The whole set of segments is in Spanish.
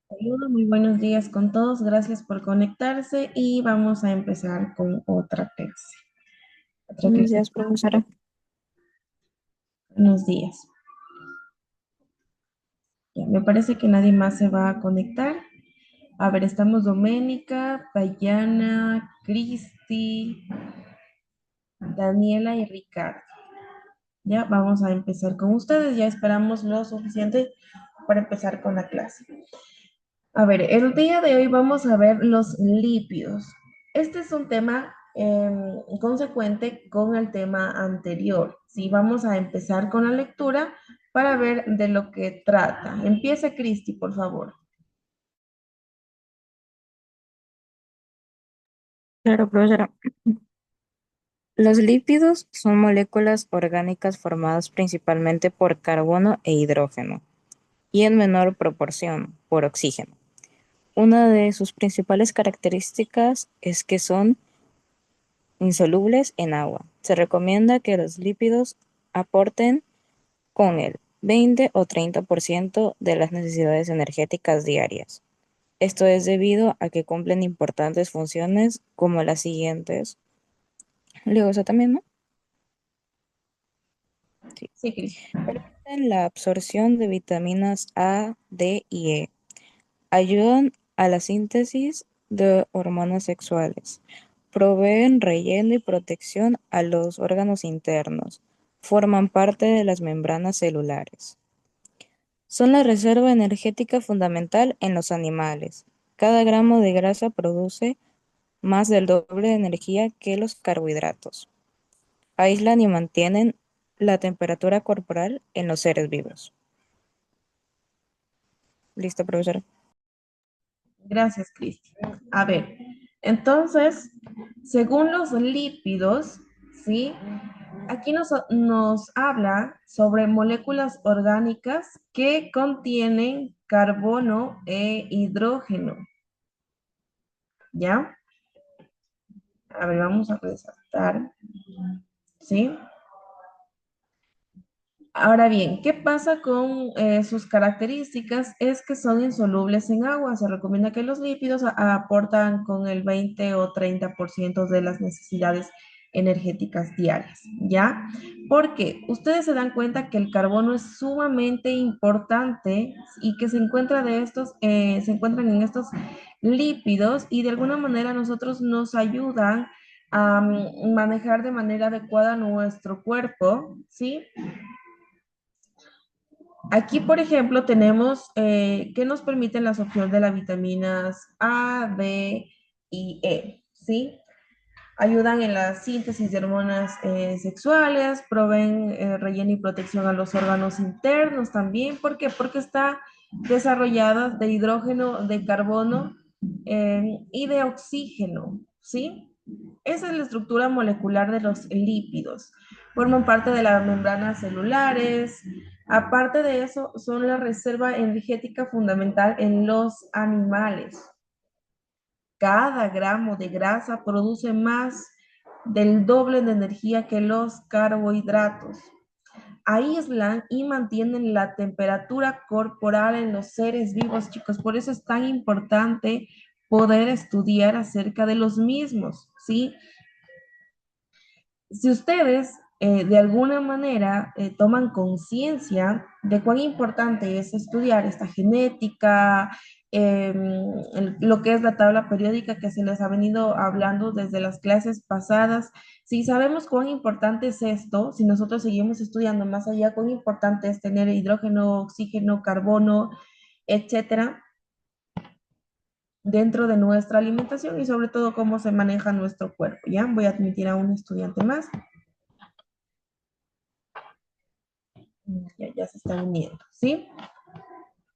Saludos, muy buenos días con todos. Gracias por conectarse y vamos a empezar con otra clase. Otra Buenos clase. días, profesora. Buenos días. Ya, me parece que nadie más se va a conectar. A ver, estamos Doménica, Dayana, Cristi, Daniela y Ricardo. Ya, vamos a empezar con ustedes. Ya esperamos lo suficiente para empezar con la clase. A ver, el día de hoy vamos a ver los lípidos. Este es un tema consecuente con el tema anterior. Sí, vamos a empezar con la lectura para ver de lo que trata. Empieza Cristi, por favor. Claro, profesora. Los lípidos son moléculas orgánicas formadas principalmente por carbono e hidrógeno y en menor proporción por oxígeno. Una de sus principales características es que son insolubles en agua. Se recomienda que los lípidos aporten con el 20 o 30% de las necesidades energéticas diarias. Esto es debido a que cumplen importantes funciones como las siguientes. Luego, eso también, ¿no? Sí. Sí, Cristi. Permiten la absorción de vitaminas A, D y E. Ayudan a la síntesis de hormonas sexuales. Proveen relleno y protección a los órganos internos. Forman parte de las membranas celulares. Son la reserva energética fundamental en los animales. Cada gramo de grasa produce más del doble de energía que los carbohidratos. Aíslan y mantienen la temperatura corporal en los seres vivos. Listo, profesora. Gracias, Cristi. A ver, entonces, según los lípidos, ¿sí? Aquí nos habla sobre moléculas orgánicas que contienen carbono e hidrógeno, ¿ya? A ver, vamos a resaltar, ¿sí? Ahora bien, ¿qué pasa con sus características? Es que son insolubles en agua. Se recomienda que los lípidos aportan con el 20 o 30% de las necesidades energéticas diarias, ¿ya? Porque ustedes se dan cuenta que el carbono es sumamente importante y que se encuentran en estos lípidos y de alguna manera nosotros nos ayudan a manejar de manera adecuada nuestro cuerpo, ¿sí? Aquí, por ejemplo, tenemos que nos permiten las opciones de las vitaminas A, D y E, ¿sí? Ayudan en la síntesis de hormonas sexuales, proveen relleno y protección a los órganos internos también. ¿Por qué? Porque está desarrollada de hidrógeno, de carbono y de oxígeno, ¿sí? Esa es la estructura molecular de los lípidos. Forman parte de las membranas celulares. Aparte de eso, son la reserva energética fundamental en los animales. Cada gramo de grasa produce más del doble de energía que los carbohidratos. Aíslan y mantienen la temperatura corporal en los seres vivos, chicos. Por eso es tan importante poder estudiar acerca de los mismos, ¿sí? Si ustedes de alguna manera toman conciencia de cuán importante es estudiar esta genética, lo que es la tabla periódica que se les ha venido hablando desde las clases pasadas, si sabemos cuán importante es esto, si nosotros seguimos estudiando más allá, cuán importante es tener hidrógeno, oxígeno, carbono, etcétera, dentro de nuestra alimentación y sobre todo cómo se maneja nuestro cuerpo, ¿ya? Voy a admitir a un estudiante más. Ya se está uniendo, ¿sí?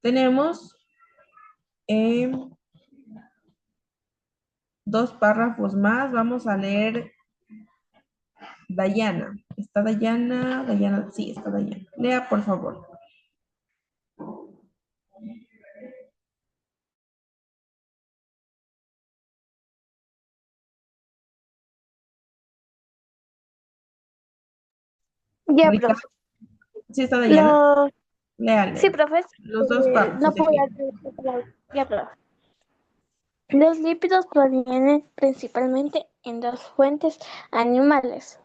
Tenemos eh, dos párrafos más. Vamos a leer Dayana. ¿Está Dayana? Dayana, sí, está Dayana. Lea, por favor. Ya, Ricardo, profe. ¿sí está Dayana? Los, Léale. Sí, profesor. Los dos párrafos No de puedo aquí. ya, profe. Los lípidos provienen principalmente en dos fuentes animales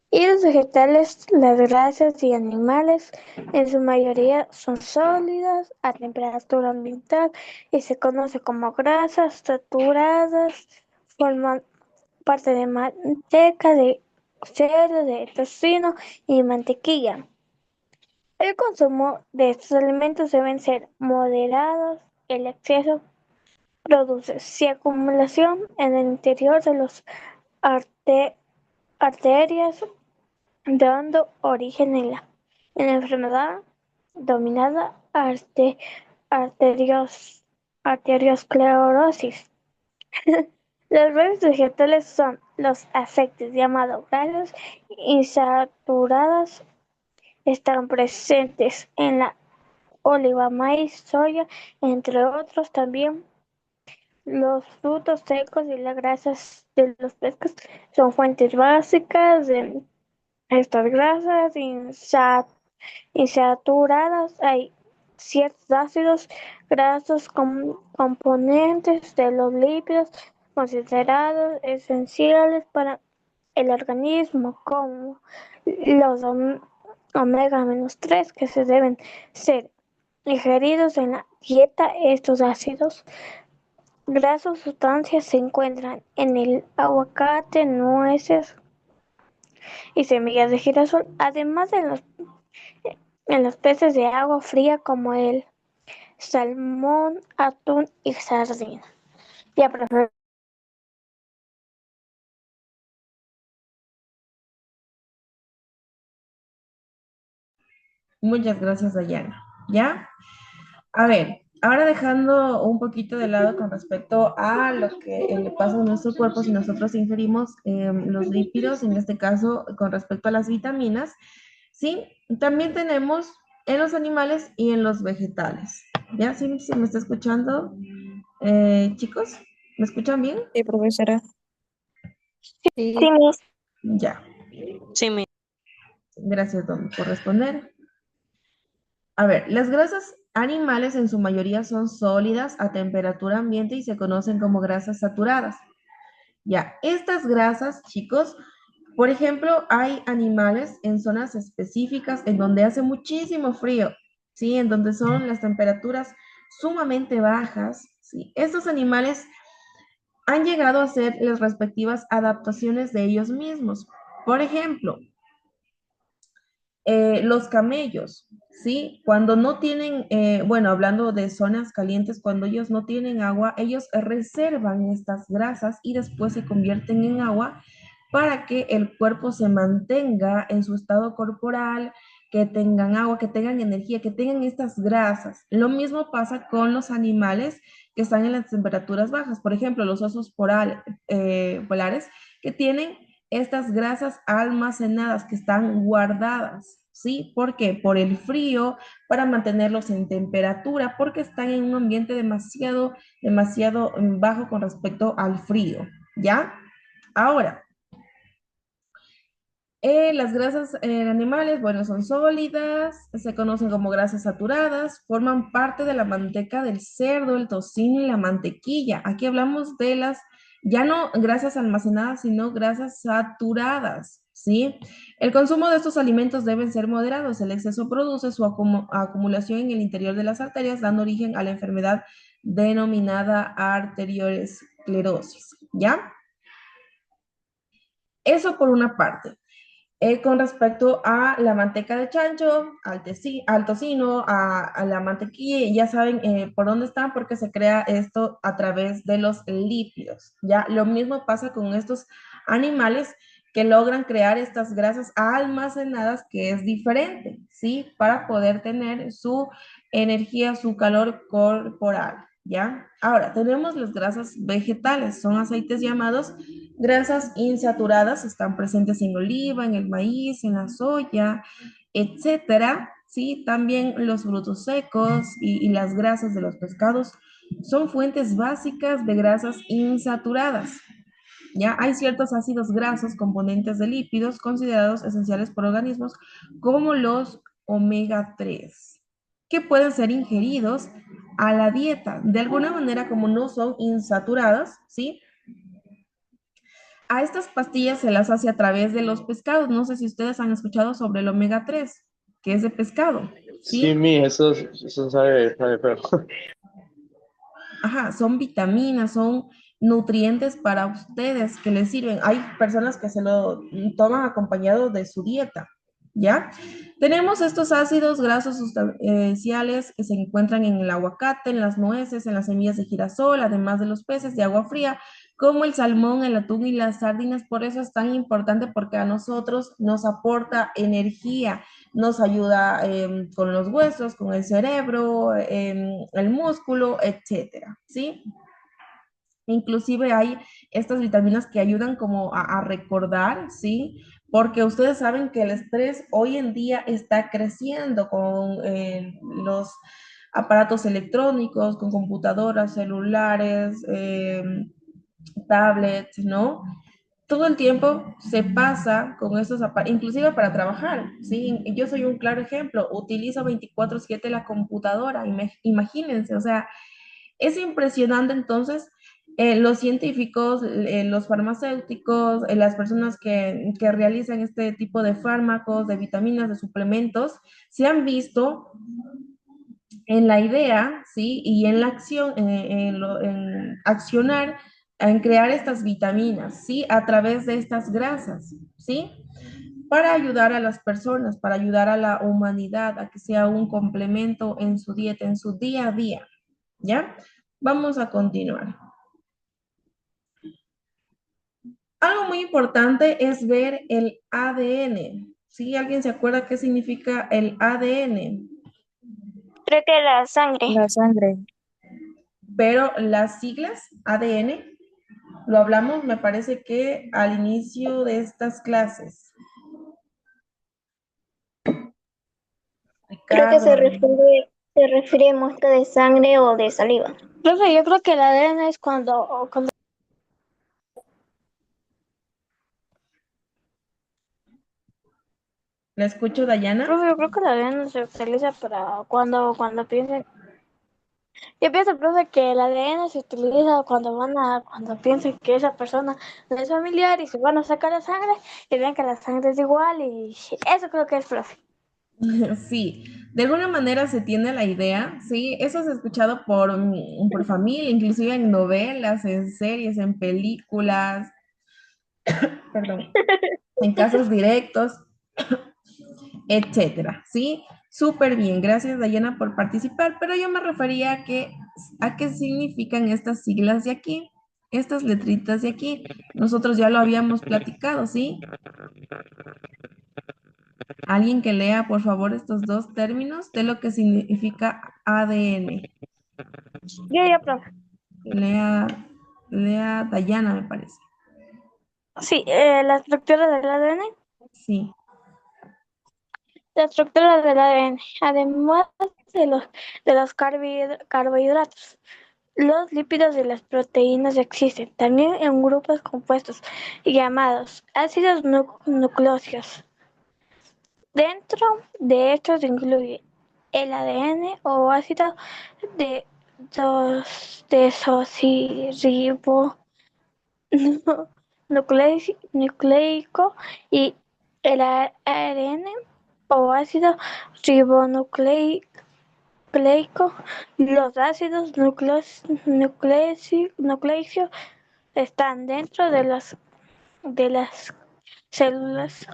y los vegetales. Las grasas y animales en su mayoría son sólidas a temperatura ambiental y se conoce como grasas saturadas. Forman parte de manteca, de cerdo, de tocino y mantequilla. El consumo de estos alimentos deben ser moderados. El exceso produce si acumulación en el interior de las arterias, dando origen en la enfermedad denominada arterios, arteriosclerosis. Los reyes vegetales son los aceites llamados grasas insaturadas. Están presentes en la oliva, maíz, soya, entre otros. También los frutos secos y las grasas de los pescados son fuentes básicas de estas grasas insaturadas. Hay ciertos ácidos grasos componentes de los lípidos considerados esenciales para el organismo, como los omega-3, que se deben ser ingeridos en la dieta. Estos ácidos grasos sustancias se encuentran en el aguacate, nueces y semillas de girasol, además en los peces de agua fría como el salmón, atún y sardina. Ya, profesor. Muchas gracias, Dayana. ¿Ya? A ver, ahora dejando un poquito de lado con respecto a lo que le pasa a nuestro cuerpo si nosotros ingerimos los lípidos, en este caso con respecto a las vitaminas, ¿sí? También tenemos en los animales y en los vegetales. ¿Ya? ¿Sí, sí me está escuchando? Chicos, ¿me escuchan bien? Sí, profesora. Sí, Sí. mis. Ya. Sí, Gracias, Don, por responder. A ver, las grasas animales en su mayoría son sólidas a temperatura ambiente y se conocen como grasas saturadas. Ya, estas grasas, chicos, por ejemplo, hay animales en zonas específicas en donde hace muchísimo frío, ¿sí? En donde son las temperaturas sumamente bajas, ¿sí? Estos animales han llegado a hacer las respectivas adaptaciones de ellos mismos. Por ejemplo, los camellos, ¿sí? Cuando no tienen, bueno, hablando de zonas calientes, cuando ellos no tienen agua, ellos reservan estas grasas y después se convierten en agua para que el cuerpo se mantenga en su estado corporal, que tengan agua, que tengan energía, que tengan estas grasas. Lo mismo pasa con los animales que están en las temperaturas bajas, por ejemplo, los osos polares, que tienen estas grasas almacenadas que están guardadas, ¿sí? ¿Por qué? Por el frío, para mantenerlos en temperatura, porque están en un ambiente demasiado bajo con respecto al frío, ¿ya? Ahora, las grasas animales, bueno, son sólidas, se conocen como grasas saturadas, forman parte de la manteca del cerdo, el tocino y la mantequilla. Aquí hablamos de las, ya no grasas almacenadas, sino grasas saturadas, ¿sí? El consumo de estos alimentos deben ser moderados. El exceso produce su acumulación en el interior de las arterias, dando origen a la enfermedad denominada arteriosclerosis, ¿ya? Eso por una parte. Con respecto a la manteca de chancho, al tocino, a la mantequilla, ya saben por dónde están porque se crea esto a través de los lípidos. Ya lo mismo pasa con estos animales que logran crear estas grasas almacenadas, que es diferente, ¿sí? Para poder tener su energía, su calor corporal, ¿ya? Ahora, tenemos las grasas vegetales, son aceites llamados grasas insaturadas, están presentes en oliva, en el maíz, en la soya, etcétera. Sí, también los frutos secos y las grasas de los pescados son fuentes básicas de grasas insaturadas. Ya hay ciertos ácidos grasos, componentes de lípidos considerados esenciales por organismos como los omega 3 que pueden ser ingeridos a la dieta. De alguna manera, como no son insaturadas, ¿sí? A estas pastillas se las hace a través de los pescados. No sé si ustedes han escuchado sobre el omega 3 que es de pescado, Sí, ¿sí? eso sabe feo. Ajá, son vitaminas, son nutrientes para ustedes que les sirven. Hay personas que se lo toman acompañado de su dieta, ¿ya? Tenemos estos ácidos grasos sustanciales que se encuentran en el aguacate, en las nueces, en las semillas de girasol, además de los peces de agua fría, como el salmón, el atún y las sardinas. Por eso es tan importante porque a nosotros nos aporta energía, nos ayuda con los huesos, con el cerebro, el músculo, etcétera, ¿sí? Inclusive hay estas vitaminas que ayudan como a recordar, ¿sí? Porque ustedes saben que el estrés hoy en día está creciendo con los aparatos electrónicos, con computadoras, celulares, tablets, ¿no? Todo el tiempo se pasa con estos aparatos, inclusive para trabajar, ¿sí? Yo soy un claro ejemplo, utilizo 24/7 la computadora, imagínense, o sea, es impresionante entonces. Los científicos, los farmacéuticos, las personas que realizan este tipo de fármacos, de vitaminas, de suplementos, se han visto en la idea, ¿sí? Y en la acción, en accionar, en crear estas vitaminas, ¿sí? A través de estas grasas, ¿sí? Para ayudar a las personas, para ayudar a la humanidad, a que sea un complemento en su dieta, en su día a día, ¿ya? Vamos a continuar. Algo muy importante es ver el ADN. ¿Sí? ¿Alguien se acuerda qué significa el ADN? Creo que la sangre. La sangre. Pero las siglas ADN lo hablamos, me parece que al inicio de estas clases. Creo que Ricardo, se refiere a muestra de sangre o de saliva. Profe, yo creo que el ADN es cuando ¿la escucho, Dayana? profe, yo creo que el ADN se utiliza para cuando piensen. Yo pienso, profe, que el ADN se utiliza cuando piensen que esa persona no es familiar y se van a sacar la sangre y ven que la sangre es igual y eso creo que es, profe. Sí, de alguna manera se tiene la idea, sí, eso es escuchado por familia, inclusive en novelas, en series, en películas, perdón, en casos directos, etcétera, ¿sí? Súper bien, gracias Dayana por participar, pero yo me refería a qué significan estas siglas de aquí, estas letritas de aquí. Nosotros ya lo habíamos platicado, ¿sí? Alguien que lea, por favor, estos dos términos de lo que significa ADN. Yo, profe. Lea, lea Dayana, me parece. Sí, la estructura del ADN. Sí. La estructura del ADN, además de los carbohidratos, los lípidos y las proteínas existen también en grupos compuestos llamados ácidos nucleóseos. Dentro de estos incluye el ADN o ácido de desoxirribonucleico nucleico y el ARN o ácido ribonucleico. Los ácidos nucleicos están dentro de las células.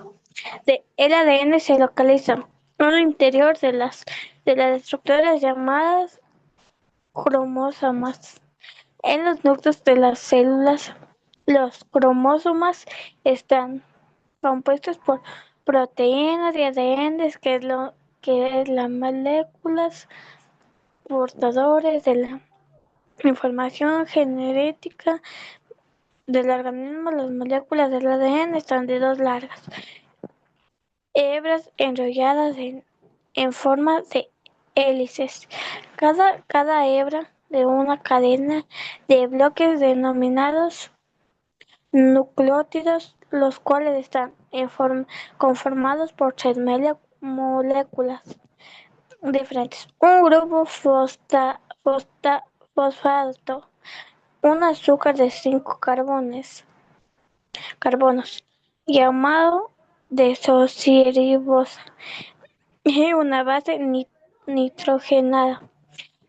El ADN se localiza en el interior de las estructuras llamadas cromosomas. En los núcleos de las células, los cromosomas están compuestos por proteínas y ADN, que es las moléculas portadores de la información genética del organismo. Las moléculas del ADN están de dos largas hebras enrolladas en forma de hélices. Cada hebra de una cadena de bloques denominados nucleótidos, los cuales están conformados por 3 moléculas diferentes. Un grupo fosfato, un azúcar de 5 carbonos, llamado desoxirribosa, y una base nitrogenada.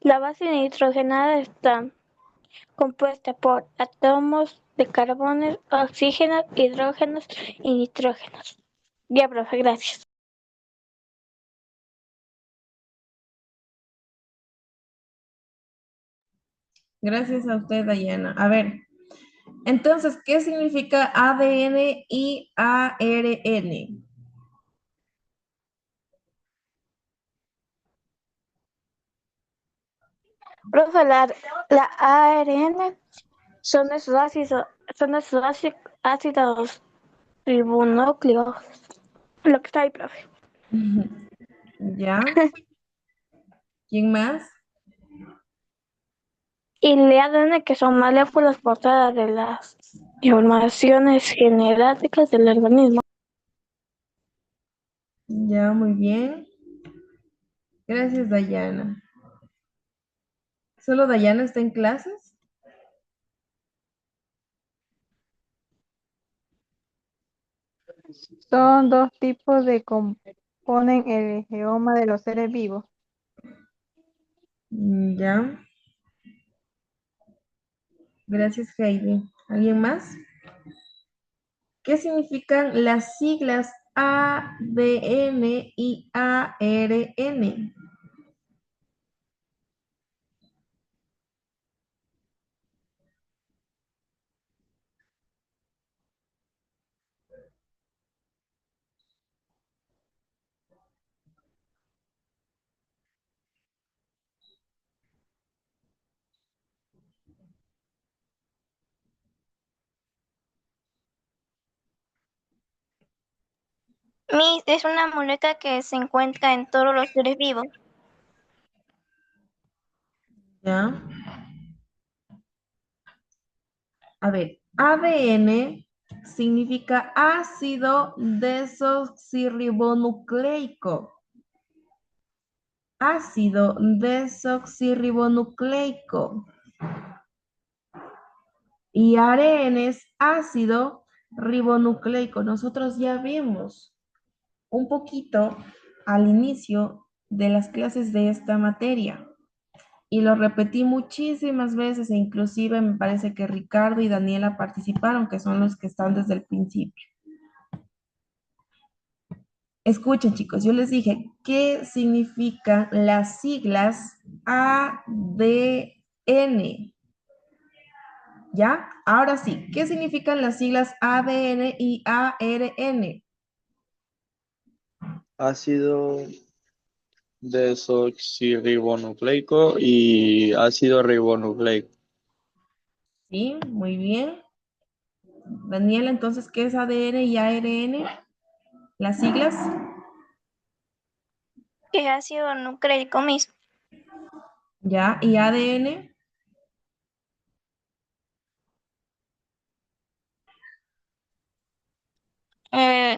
La base nitrogenada está compuesta por átomos de carbono, oxígenos, hidrógenos y nitrógenos. Ya, profe, gracias. Gracias a usted, Dayana. A ver, entonces, ¿qué significa ADN y ARN? Profe, la ARN son esos ácidos ribonúcleos. Lo que está ahí, profe. ¿Ya? ¿Quién más? Y el ADN, que son moléculas portadas de las informaciones genéticas del organismo. Ya, muy bien. Gracias, Dayana. ¿Solo Dayana está en clases? Son dos tipos de componen el genoma de los seres vivos. Ya. Gracias, Heidi. ¿Alguien más? ¿Qué significan las siglas ADN y ARN? Miss es una molécula que se encuentra en todos los seres vivos. ¿Ya? A ver, ADN significa ácido desoxirribonucleico. Ácido desoxirribonucleico. Y ARN es ácido ribonucleico. Nosotros ya vimos un poquito al inicio de las clases de esta materia. Y lo repetí muchísimas veces e inclusive me parece que Ricardo y Daniela participaron, que son los que están desde el principio. Escuchen, chicos, yo les dije, ¿qué significan las siglas ADN? ¿Ya? Ahora sí, ¿qué significan las siglas ADN y ARN? Ácido desoxirribonucleico y ácido ribonucleico. Sí, muy bien. Daniela, entonces, ¿qué es ADN y ARN? Las siglas. Que es ácido nucleico, Miss. ¿Ya? ¿Y ADN?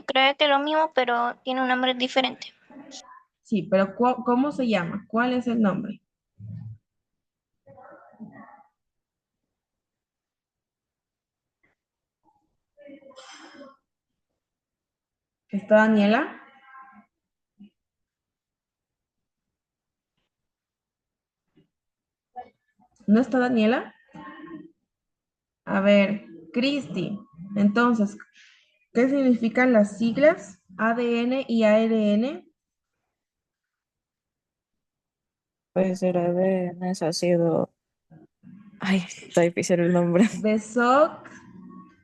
Creo que es lo mismo, pero tiene un nombre diferente. Sí, pero ¿cómo se llama? ¿Cuál es el nombre? ¿Está Daniela? ¿No está Daniela? A ver, Cristi. Entonces, ¿qué significan las siglas ADN y ARN? Pues el ADN es ácido, ay, está difícil el nombre, Desoc,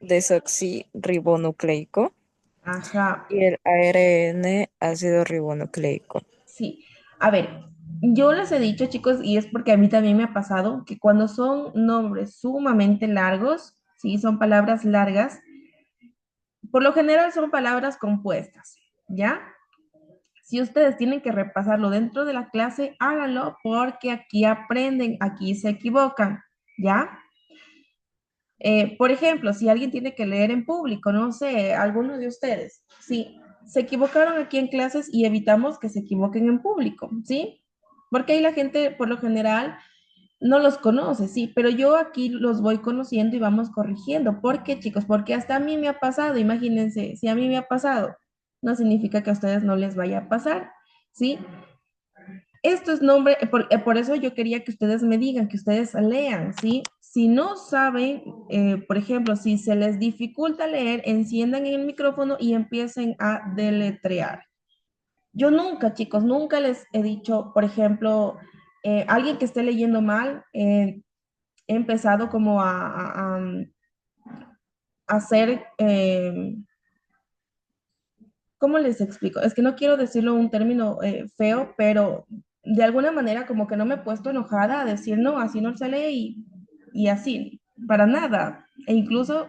desoxirribonucleico ajá, y el ARN ácido ribonucleico. sí. A ver, yo les he dicho, chicos, y es porque a mí también me ha pasado, que cuando son nombres sumamente largos, sí, son palabras largas, por lo general son palabras compuestas, ¿ya? Si ustedes tienen que repasarlo dentro de la clase, háganlo porque aquí aprenden, aquí se equivocan, ¿ya? Por ejemplo, si alguien tiene que leer en público, no sé, alguno de ustedes, sí, se equivocaron aquí en clases y evitamos que se equivoquen en público, ¿sí? Porque ahí la gente, por lo general, no los conoce, sí, pero yo aquí los voy conociendo y vamos corrigiendo. ¿Por qué, chicos? Porque hasta a mí me ha pasado, imagínense, si a mí me ha pasado, no significa que a ustedes no les vaya a pasar, ¿sí? Esto es nombre, por eso yo quería que ustedes me digan, que ustedes lean, ¿sí? Si no saben, por ejemplo, si se les dificulta leer, enciendan el micrófono y empiecen a deletrear. Yo nunca, chicos, nunca les he dicho, por ejemplo, alguien que esté leyendo mal, he empezado como a hacer, ¿cómo les explico? Es que no quiero decirlo un término feo, pero de alguna manera como que no me he puesto enojada a decir, no, así no se lee y así, para nada. E incluso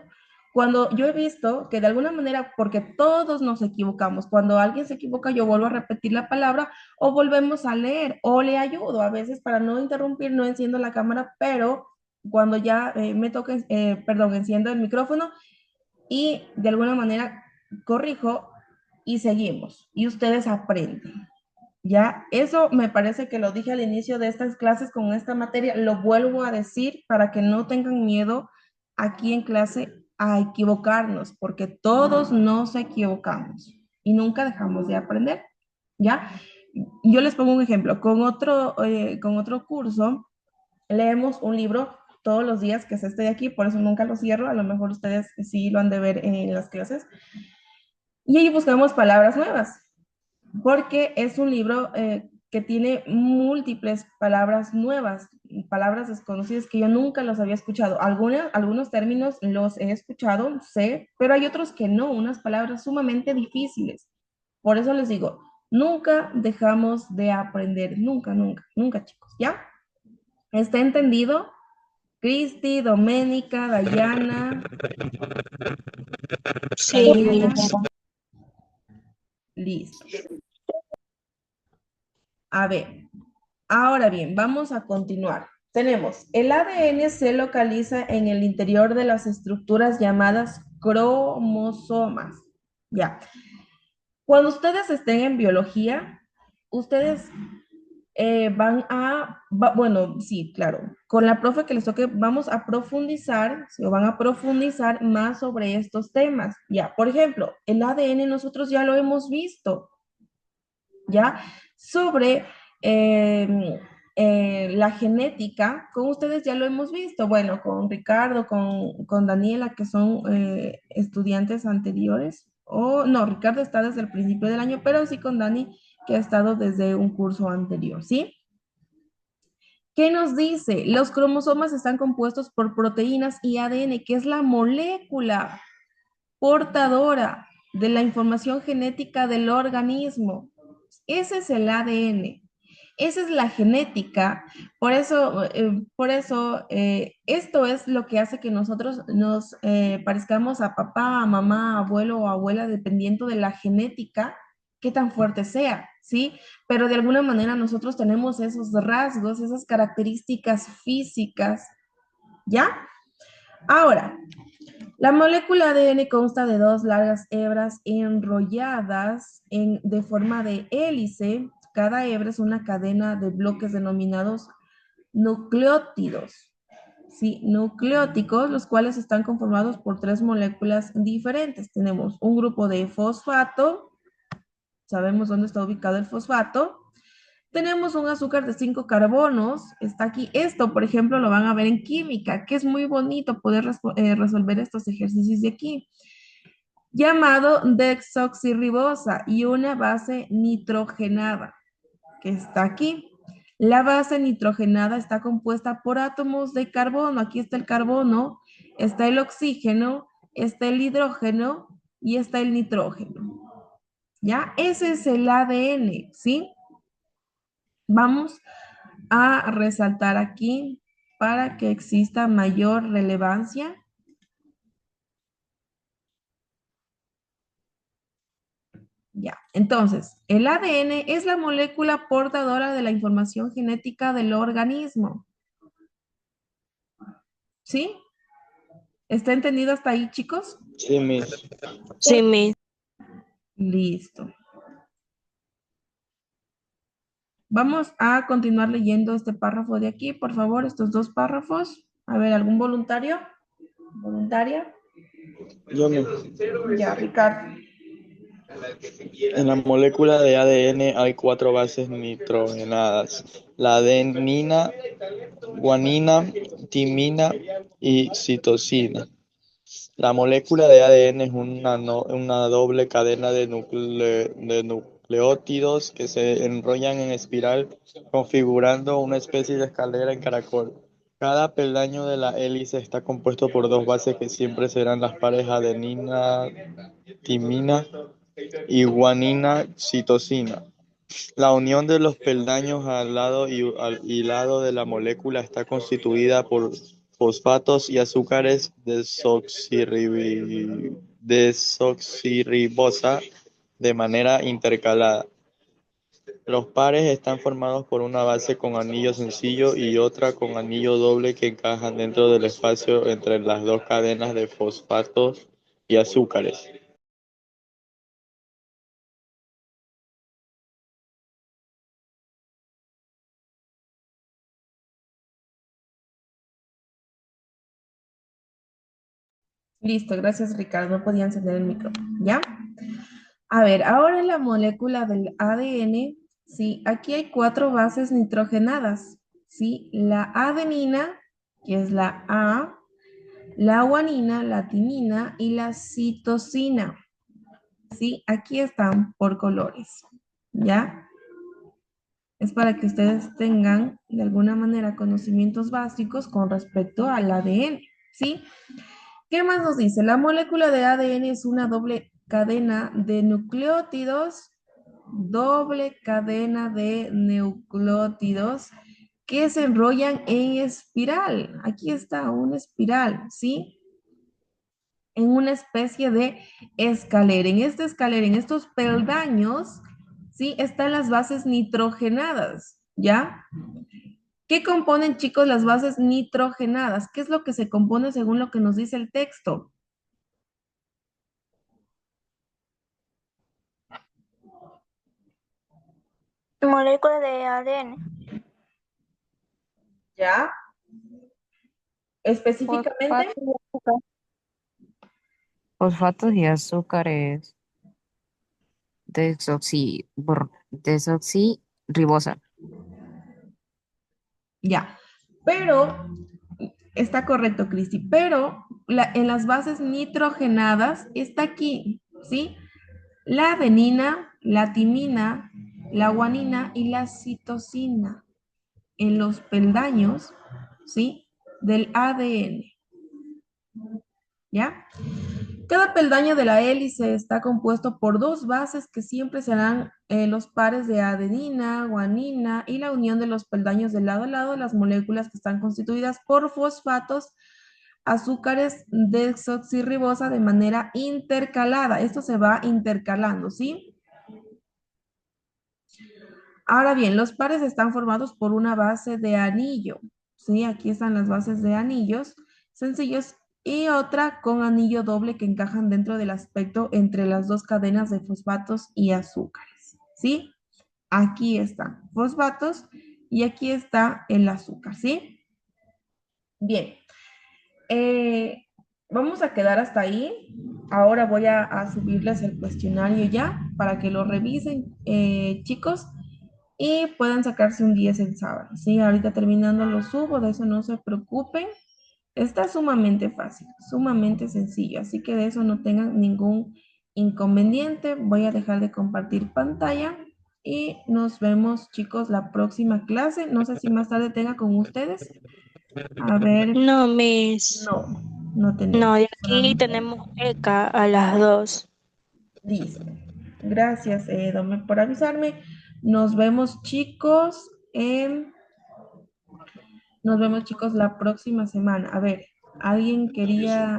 cuando yo he visto que de alguna manera, porque todos nos equivocamos, cuando alguien se equivoca, yo vuelvo a repetir la palabra o volvemos a leer o le ayudo a veces para no interrumpir, no enciendo la cámara, pero cuando ya me toca, perdón, enciendo el micrófono y de alguna manera corrijo y seguimos y ustedes aprenden. Ya, eso me parece que lo dije al inicio de estas clases con esta materia, lo vuelvo a decir para que no tengan miedo aquí en clase a equivocarnos, porque todos nos equivocamos y nunca dejamos de aprender, ¿ya? Yo les pongo un ejemplo, con otro curso leemos un libro todos los días, que es este de aquí, por eso nunca lo cierro, a lo mejor ustedes sí lo han de ver en las clases, y ahí buscamos palabras nuevas porque es un libro que tiene múltiples palabras nuevas, palabras desconocidas que yo nunca los había escuchado. Algunos términos los he escuchado, sé, pero hay otros que no, unas palabras sumamente difíciles. Por eso les digo, nunca dejamos de aprender, nunca, nunca, nunca, chicos, ¿ya? ¿Está entendido? Cristi, Doménica, Dayana, Sí, Camila, Miss. listo. A ver, ahora bien, vamos a continuar. Tenemos, el ADN se localiza en el interior de las estructuras llamadas cromosomas. Ya. Cuando ustedes estén en biología, ustedes bueno, sí, claro, con la profe que les toque, vamos a profundizar, o van a profundizar más sobre estos temas. Ya, por ejemplo, el ADN nosotros ya lo hemos visto. ¿Ya? Sobre la genética, con ustedes ya lo hemos visto, bueno, con Ricardo, con Daniela, que son estudiantes anteriores, o no, Ricardo está desde el principio del año, pero sí con Dani, que ha estado desde un curso anterior, ¿sí? ¿Qué nos dice? Los cromosomas están compuestos por proteínas y ADN, que es la molécula portadora de la información genética del organismo. Ese es el ADN. Esa es la genética. Por eso, esto es lo que hace que nosotros nos parezcamos a papá, a mamá, abuelo o abuela, dependiendo de la genética, qué tan fuerte sea, ¿sí? Pero de alguna manera nosotros tenemos esos rasgos, esas características físicas, ¿ya? Ahora, la molécula ADN consta de dos largas hebras enrolladas de forma de hélice. Cada hebra es una cadena de bloques denominados nucleótidos, ¿sí? Nucleóticos, los cuales están conformados por tres moléculas diferentes. Tenemos un grupo de fosfato, sabemos dónde está ubicado el fosfato. Tenemos un azúcar de 5 carbonos, está aquí. Esto, por ejemplo, lo van a ver en química, que es muy bonito poder resolver estos ejercicios de aquí. Llamado desoxirribosa y una base nitrogenada, que está aquí. La base nitrogenada está compuesta por átomos de carbono. Aquí está el carbono, está el oxígeno, está el hidrógeno y está el nitrógeno. ¿Ya? Ese es el ADN, ¿sí? Vamos a resaltar aquí para que exista mayor relevancia. Ya, entonces, el ADN es la molécula portadora de la información genética del organismo. ¿Sí? ¿Está entendido hasta ahí, chicos? Sí, Miss. Sí, Miss. Listo. Vamos a continuar leyendo este párrafo de aquí, por favor, estos dos párrafos. A ver, ¿algún voluntario? ¿Voluntaria? Yo me. Ya, Ricardo. En la molécula de ADN hay 4 bases nitrogenadas: la adenina, guanina, timina y citosina. La molécula de ADN es una doble cadena de nucleótidos que se enrollan en espiral, configurando una especie de escalera en caracol. Cada peldaño de la hélice está compuesto por 2 bases que siempre serán las pares adenina, timina y guanina-citosina. La unión de los peldaños al lado y lado de la molécula está constituida por fosfatos y azúcares desoxirribosa de manera intercalada. Los pares están formados por una base con anillo sencillo y otra con anillo doble que encajan dentro del espacio entre las dos cadenas de fosfatos y azúcares. Listo, gracias Ricardo. No podía encender el micrófono, ¿ya? A ver, ahora en la molécula del ADN, sí, aquí hay 4 bases nitrogenadas, sí, la adenina, que es la A, la guanina, la timina y la citosina, sí, aquí están por colores, ¿ya? Es para que ustedes tengan de alguna manera conocimientos básicos con respecto al ADN, ¿sí? ¿Qué más nos dice? La molécula de ADN es una doble cadena de nucleótidos que se enrollan en espiral. Aquí está una espiral, ¿sí? En una especie de escalera. En esta escalera, en estos peldaños, ¿sí? Están las bases nitrogenadas, ¿ya? ¿Qué componen, chicos, las bases nitrogenadas? ¿Qué es lo que se compone según lo que nos dice el texto? Molécula de ADN. ¿Ya? Específicamente, Fosfato y azúcar. Fosfatos y azúcares desoxirribosa. ya. Pero, está correcto, Cristi, pero en las bases nitrogenadas está aquí, ¿sí? La adenina, la timina, la guanina y la citosina en los peldaños, ¿sí? Del ADN, ¿ya? Cada peldaño de la hélice está compuesto por 2 bases que siempre serán los pares de adenina, guanina y la unión de los peldaños de lado a lado de las moléculas que están constituidas por fosfatos, azúcares desoxirribosa de manera intercalada. Esto se va intercalando, ¿sí? Ahora bien, los pares están formados por una base de anillo, ¿sí? Aquí están las bases de anillos sencillos y otra con anillo doble que encajan dentro del aspecto entre las dos cadenas de fosfatos y azúcares, ¿sí? Aquí están fosfatos y aquí está el azúcar, ¿sí? Bien, eh, vamos a quedar hasta ahí. Ahora voy a subirles el cuestionario ya para que lo revisen, chicos, y puedan sacarse un 10 el sábado, ¿sí? Ahorita terminando lo subo, de eso no se preocupen. Está sumamente fácil, sumamente sencillo, así que de eso no tengan ningún inconveniente. Voy a dejar de compartir pantalla y nos vemos, chicos, la próxima clase. No sé si más tarde tenga con ustedes. A ver, No, Miss. no, no No, tenemos. de aquí Solamente tenemos ECA a las 2. listo. Gracias, Dome, por avisarme. Nos vemos, chicos. Nos vemos, chicos, la próxima semana. A ver, ¿alguien quería